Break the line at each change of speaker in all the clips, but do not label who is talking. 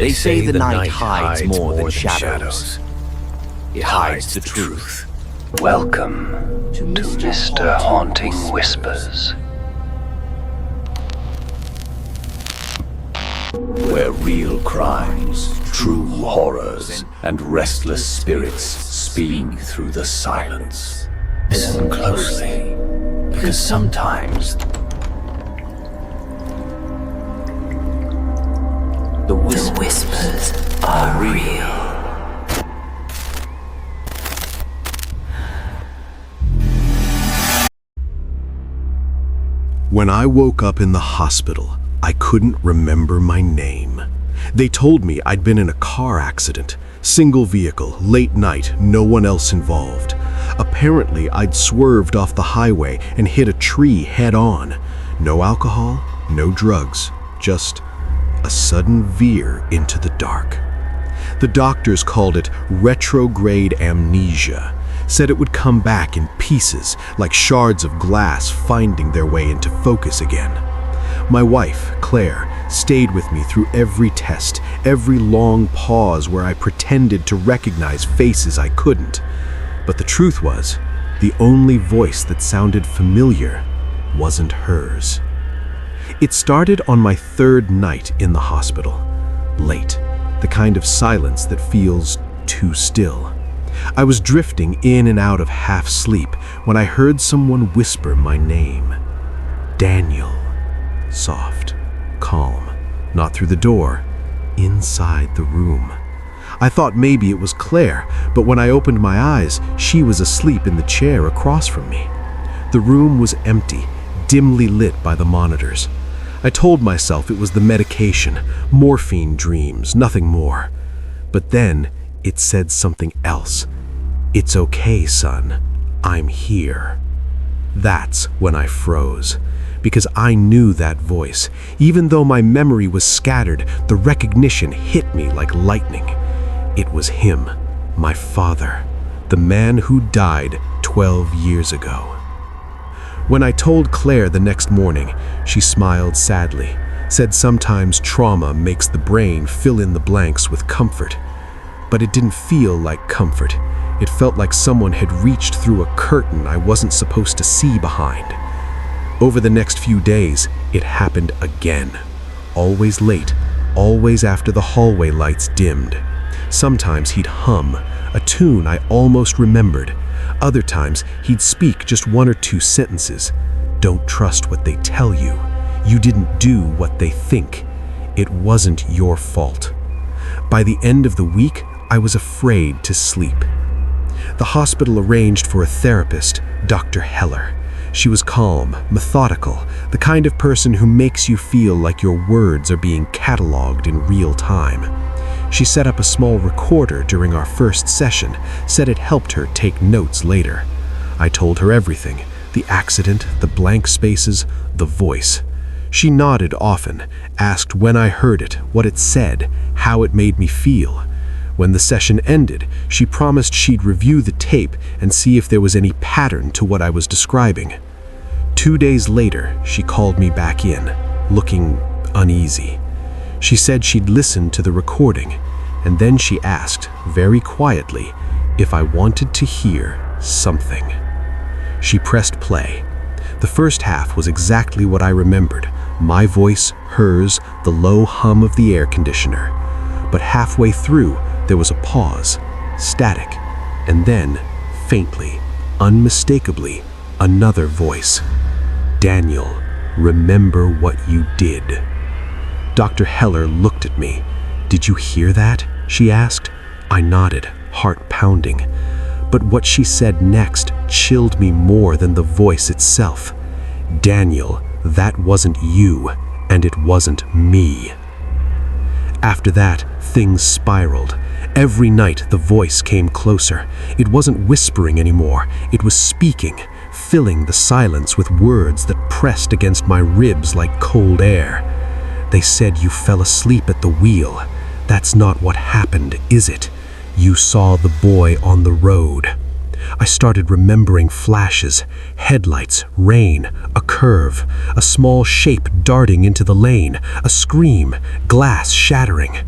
They say the night hides more than shadows. It hides the truth.
Welcome to Mr. Haunting Whispers, where real crimes, true horrors, and restless spirits speak through the silence. Listen closely, because sometimes the whispers are real.
When I woke up in the hospital, I couldn't remember my name. They told me I'd been in a car accident, single vehicle, late night, no one else involved. Apparently, I'd swerved off the highway and hit a tree head on. No alcohol, no drugs, just a sudden veer into the dark. The doctors called it retrograde amnesia, said it would come back in pieces, like shards of glass finding their way into focus again. My wife, Claire, stayed with me through every test, every long pause where I pretended to recognize faces I couldn't. But the truth was, the only voice that sounded familiar wasn't hers. It started on my third night in the hospital. Late, the kind of silence that feels too still. I was drifting in and out of half sleep when I heard someone whisper my name. Daniel. Soft, calm, not through the door, inside the room. I thought maybe it was Claire, but when I opened my eyes, she was asleep in the chair across from me. The room was empty, dimly lit by the monitors. I told myself it was the medication, morphine dreams, nothing more. But then it said something else. It's okay, son. I'm here. That's when I froze, because I knew that voice. Even though my memory was scattered, the recognition hit me like lightning. It was him, my father, the man who died 12 years ago. When I told Claire the next morning, she smiled sadly, said sometimes trauma makes the brain fill in the blanks with comfort. But it didn't feel like comfort. It felt like someone had reached through a curtain I wasn't supposed to see behind. Over the next few days, it happened again. Always late, always after the hallway lights dimmed. Sometimes he'd hum, a tune I almost remembered. Other times, he'd speak just one or two sentences. Don't trust what they tell you. You didn't do what they think. It wasn't your fault. By the end of the week, I was afraid to sleep. The hospital arranged for a therapist, Dr. Heller. She was calm, methodical, the kind of person who makes you feel like your words are being cataloged in real time. She set up a small recorder during our first session, said it helped her take notes later. I told her everything, the accident, the blank spaces, the voice. She nodded often, asked when I heard it, what it said, how it made me feel. When the session ended, she promised she'd review the tape and see if there was any pattern to what I was describing. 2 days later, she called me back in, looking uneasy. She said she'd listened to the recording, and then she asked, very quietly, if I wanted to hear something. She pressed play. The first half was exactly what I remembered, my voice, hers, the low hum of the air conditioner. But halfway through, there was a pause, static, and then, faintly, unmistakably, another voice. Daniel, remember what you did. Dr. Heller looked at me. Did you hear that? She asked. I nodded, heart pounding. But what she said next chilled me more than the voice itself. Daniel, that wasn't you, and it wasn't me. After that, things spiraled. Every night, the voice came closer. It wasn't whispering anymore. It was speaking, filling the silence with words that pressed against my ribs like cold air. They said you fell asleep at the wheel. That's not what happened, is it? You saw the boy on the road. I started remembering flashes, headlights, rain, a curve, a small shape darting into the lane, a scream, glass shattering.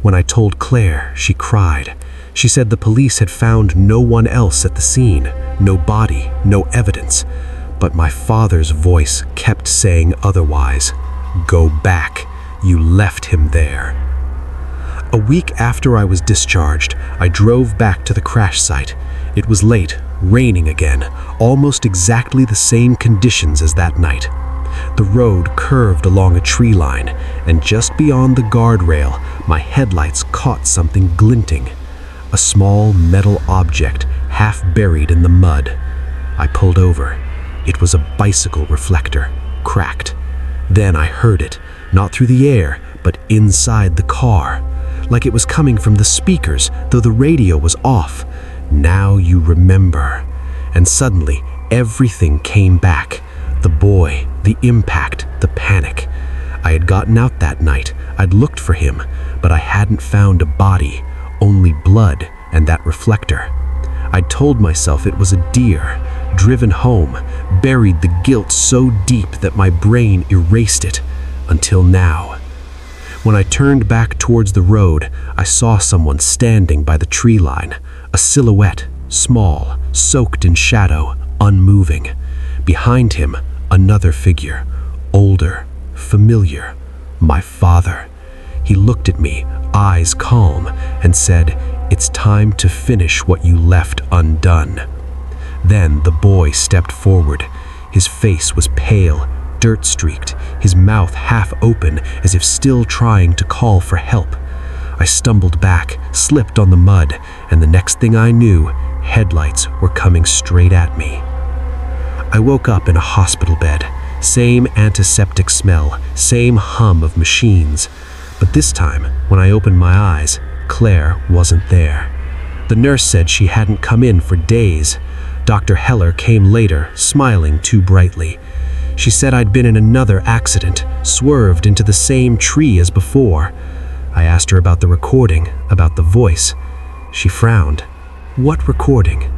When I told Claire, she cried. She said the police had found no one else at the scene, no body, no evidence. But my father's voice kept saying otherwise. Go back. You left him there. A week after I was discharged, I drove back to the crash site. It was late, raining again, almost exactly the same conditions as that night. The road curved along a tree line, and just beyond the guardrail, my headlights caught something glinting. A small metal object, half buried in the mud. I pulled over. It was a bicycle reflector, cracked. Then I heard it, not through the air, but inside the car. Like it was coming from the speakers, though the radio was off. Now you remember. And suddenly, everything came back. The boy, the impact, the panic. I had gotten out that night. I'd looked for him, but I hadn't found a body, only blood and that reflector. I'd told myself it was a deer, driven home, buried the guilt so deep that my brain erased it, until now. When I turned back towards the road, I saw someone standing by the tree line, a silhouette, small, soaked in shadow, unmoving. Behind him, another figure, older, familiar, my father. He looked at me, eyes calm, and said, "It's time to finish what you left undone." Then the boy stepped forward. His face was pale, dirt-streaked, his mouth half open as if still trying to call for help. I stumbled back, slipped on the mud, and the next thing I knew, headlights were coming straight at me. I woke up in a hospital bed. Same antiseptic smell, same hum of machines. But this time, when I opened my eyes, Claire wasn't there. The nurse said she hadn't come in for days. Dr. Heller came later, smiling too brightly. She said I'd been in another accident, swerved into the same tree as before. I asked her about the recording, about the voice. She frowned. What recording?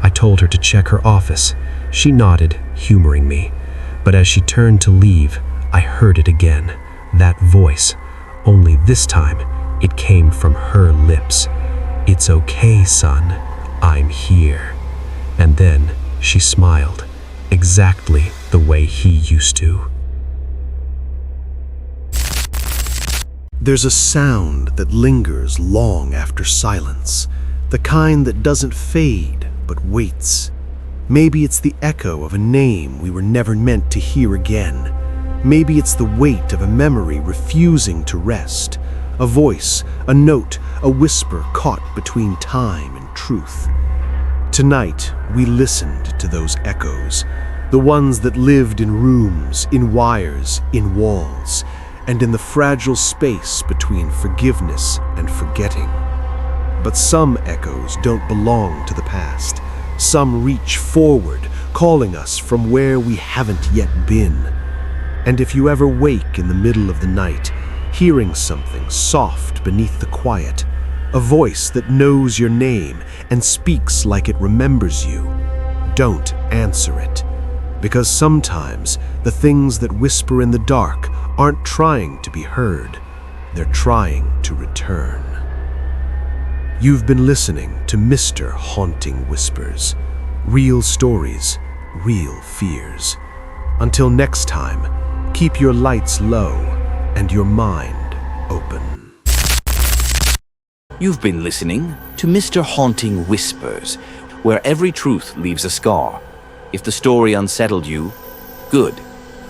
I told her to check her office. She nodded, humoring me. But as she turned to leave, I heard it again. That voice. Only this time, it came from her lips. "It's okay, son. I'm here." And then she smiled, exactly the way he used to.
There's a sound that lingers long after silence, the kind that doesn't fade but waits. Maybe it's the echo of a name we were never meant to hear again. Maybe it's the weight of a memory refusing to rest. A voice, a note, a whisper caught between time and truth. Tonight, we listened to those echoes, the ones that lived in rooms, in wires, in walls, and in the fragile space between forgiveness and forgetting. But some echoes don't belong to the past. Some reach forward, calling us from where we haven't yet been. And if you ever wake in the middle of the night, hearing something soft beneath the quiet, a voice that knows your name and speaks like it remembers you, don't answer it. Because sometimes the things that whisper in the dark aren't trying to be heard. They're trying to return. You've been listening to Mr. Haunting Whispers. Real stories, real fears. Until next time, keep your lights low and your mind open.
You've been listening to Mr. Haunting Whispers, where every truth leaves a scar. If the story unsettled you, good.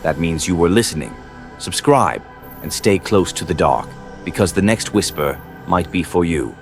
That means you were listening. Subscribe and stay close to the dark, because the next whisper might be for you.